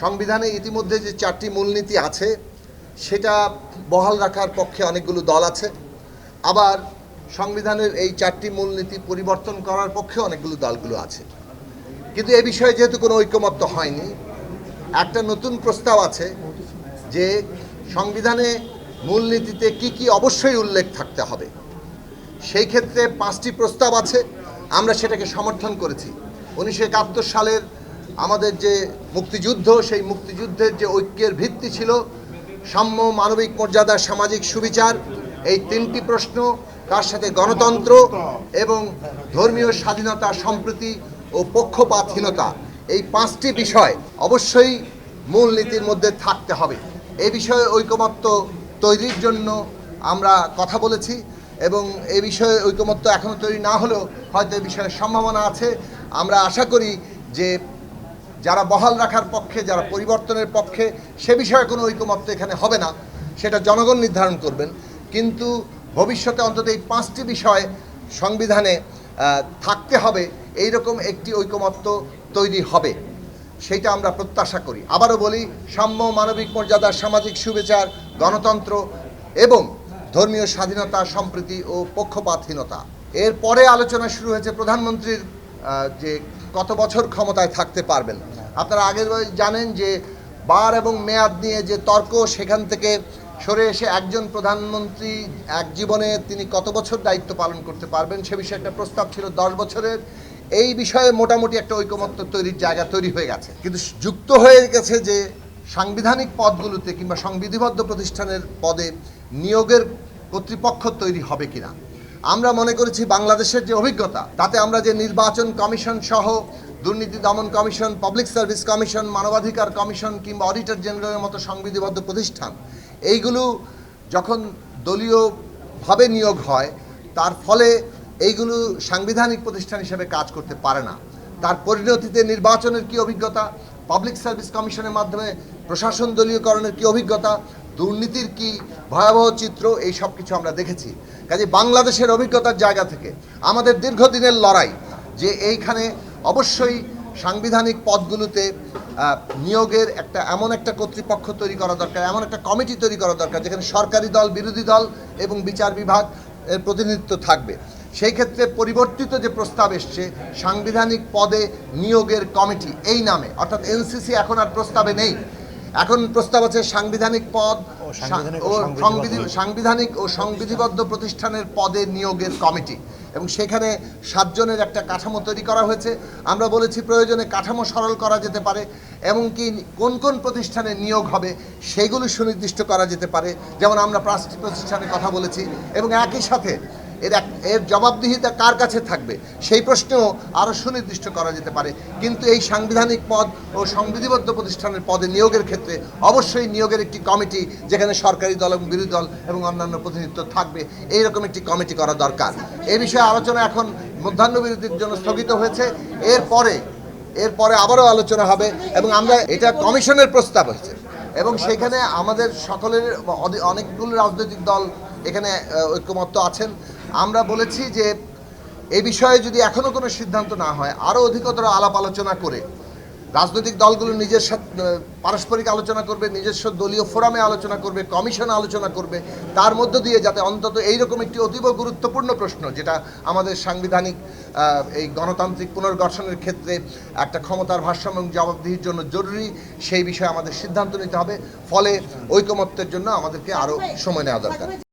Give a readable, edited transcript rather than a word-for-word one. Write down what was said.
সংবিধানে ইতিমধ্যে যে 4টি মূলনীতি আছে সেটা বহাল রাখার পক্ষে অনেকগুলো দল আছে, আবার সংবিধানের এই 4টি মূলনীতি পরিবর্তন করার পক্ষে অনেকগুলো দলগুলো আছে। কিন্তু এ বিষয়ে যেহেতু কোনো ঐকমত্য হয়নি, একটা নতুন প্রস্তাব আছে যে সংবিধানে মূলনীতিতে কি কি অবশ্যই উল্লেখ থাকতে হবে। সেই ক্ষেত্রে 5টি প্রস্তাব আছে, আমরা সেটাকে সমর্থন করেছি। 1971 সালের আমাদের যে মুক্তিযুদ্ধ, সেই মুক্তিযুদ্ধের যে ঐক্যের ভিত্তি ছিল সাম্য, মানবিক মর্যাদা, সামাজিক সুবিচার, এই 3টি প্রশ্ন, তার সাথে গণতন্ত্র এবং ধর্মীয় স্বাধীনতা, সম্প্রীতি ও পক্ষপাতহীনতা, এই 5টি বিষয় অবশ্যই মূলনীতির মধ্যে থাকতে হবে। এই বিষয়ে ঐকমত্য তৈরির জন্য আমরা কথা বলেছি এবং এই বিষয়ে ঐকমত্য এখনও তৈরি না হলেও হয়তো এই বিষয়ে সম্ভাবনা আছে। আমরা আশা করি যে যারা বহাল রাখার পক্ষে, যারা পরিবর্তনের পক্ষে, সে বিষয়ে কোনো ঐকমত্য এখানে হবে না, সেটা জনগণ নির্ধারণ করবেন। কিন্তু ভবিষ্যতে অন্তত এই 5টি বিষয় সংবিধানে থাকতে হবে, এই রকম একটি ঐকমত্য তৈরি হবে, সেইটা আমরা প্রত্যাশা করি। আবারও বলি, সাম্য, মানবিক মর্যাদা, সামাজিক সুবিচার, গণতন্ত্র এবং ধর্মীয় স্বাধীনতা, সম্প্রীতি ও পক্ষপাতহীনতা। এরপরে আলোচনা শুরু হয়েছে প্রধানমন্ত্রীর যে কত বছর ক্ষমতায় থাকতে পারবেন। আপনারা আগের জানেন যে বার এবং মেয়াদ নিয়ে যে তর্ক, সেখান থেকে সরে এসে একজন প্রধানমন্ত্রী এক জীবনে তিনি কত বছর দায়িত্ব পালন করতে পারবেন সে বিষয়ে একটা প্রস্তাব ছিল 10 বছরের। এই বিষয়ে মোটামুটি একটা ঐকমত্য তৈরির জায়গা তৈরি হয়ে গেছে, কিন্তু যুক্ত হয়ে গেছে যে সাংবিধানিক পদগুলোতে কিংবা সংবিধিবদ্ধ প্রতিষ্ঠানের পদে নিয়োগের কর্তৃপক্ষ তৈরি হবে কিনা। আমরা মনে করেছি বাংলাদেশের যে অভিজ্ঞতা, তাতে আমরা যে নির্বাচন কমিশন সহ দুর্নীতি দমন কমিশন, পাবলিক সার্ভিস কমিশন, মানবাধিকার কমিশন কিংবা অডিটর জেনারেলের মতো সংবিধিবদ্ধ প্রতিষ্ঠান, এইগুলো যখন দলীয়ভাবে নিয়োগ হয়, তার ফলে এইগুলো সাংবিধানিক প্রতিষ্ঠান হিসেবে কাজ করতে পারে না। তার পরিণতিতে নির্বাচনের কি অভিজ্ঞতা, পাবলিক সার্ভিস কমিশনের মাধ্যমে প্রশাসন দলীয়করণের কি অভিজ্ঞতা, দুর্নীতির কি ভয়াবহ চিত্র, এই সব কিছু আমরা দেখেছি। কাজে বাংলাদেশের অভিজ্ঞতার জায়গা থেকে আমাদের দীর্ঘদিনের লড়াই যে এইখানে অবশ্যই সাংবিধানিক পদগুলোতে নিয়োগের এমন একটা কর্তৃপক্ষ তৈরি করা দরকার, এমন একটা কমিটি তৈরি করা দরকার যেখানে সরকারি দল, বিরোধী দল এবং বিচার বিভাগ এর প্রতিনিধিত্ব থাকবে। সেই ক্ষেত্রে পরিবর্তিত যে প্রস্তাব এসছে, সাংবিধানিক পদে নিয়োগের কমিটি এই নামে, অর্থাৎ এনসিসি এখন আর প্রস্তাবে নেই। এখন প্রস্তাব আছে সাংবিধানিক পদ ও সাংবিধানিক ও সংবিধিবদ্ধ প্রতিষ্ঠানের পদে নিয়োগের কমিটি, এবং সেখানে 7 জনের একটা কাঠামো তৈরি করা হয়েছে। আমরা বলেছি প্রয়োজনে কাঠামো সরল করা যেতে পারে, এমনকি কোন কোন প্রতিষ্ঠানে নিয়োগ হবে সেগুলো সুনির্দিষ্ট করা যেতে পারে, যেমন আমরা 5টি প্রতিষ্ঠানের কথা বলেছি, এবং একই সাথে এর জবাবদিহিতা কার কাছে থাকবে সেই প্রশ্নেও আরও সুনির্দিষ্ট করা যেতে পারে। কিন্তু এই সাংবিধানিক পদ ও সংবিধিবদ্ধ প্রতিষ্ঠানের পদে নিয়োগের ক্ষেত্রে অবশ্যই নিয়োগের একটি কমিটি, যেখানে সরকারি দল এবং বিরোধী দল এবং অন্যান্য প্রতিনিধিত্ব থাকবে, এইরকম একটি কমিটি করা দরকার। এই বিষয়ে আলোচনা এখন মধ্যাহ্নবিরতির জন্য স্থগিত হয়েছে। এরপরে আবারও আলোচনা হবে এবং আমরা এটা কমিশনের প্রস্তাব হয়েছে এবং সেখানে আমাদের সকলের অনেকগুলো রাজনৈতিক দল এখানে ঐক্যমত্য আছেন। আমরা বলেছি যে এই বিষয়ে যদি এখনও কোনো সিদ্ধান্ত না হয়, আরও অধিকতর আলাপ আলোচনা করে রাজনৈতিক দলগুলো নিজের সাথে পারস্পরিক আলোচনা করবে, নিজস্ব দলীয় ফোরামে আলোচনা করবে, কমিশনে আলোচনা করবে, তার মধ্য দিয়ে যাতে অন্তত এইরকম একটি অতীব গুরুত্বপূর্ণ প্রশ্ন, যেটা আমাদের সাংবিধানিক এই গণতান্ত্রিক পুনর্গঠনের ক্ষেত্রে একটা ক্ষমতার ভারসাম্য এবং জবাবদিহির জন্য জরুরি, সেই বিষয়ে আমাদের সিদ্ধান্ত নিতে হবে। ফলে ঐকমত্যের জন্য আমাদেরকে আরও সময় নেওয়া দরকার।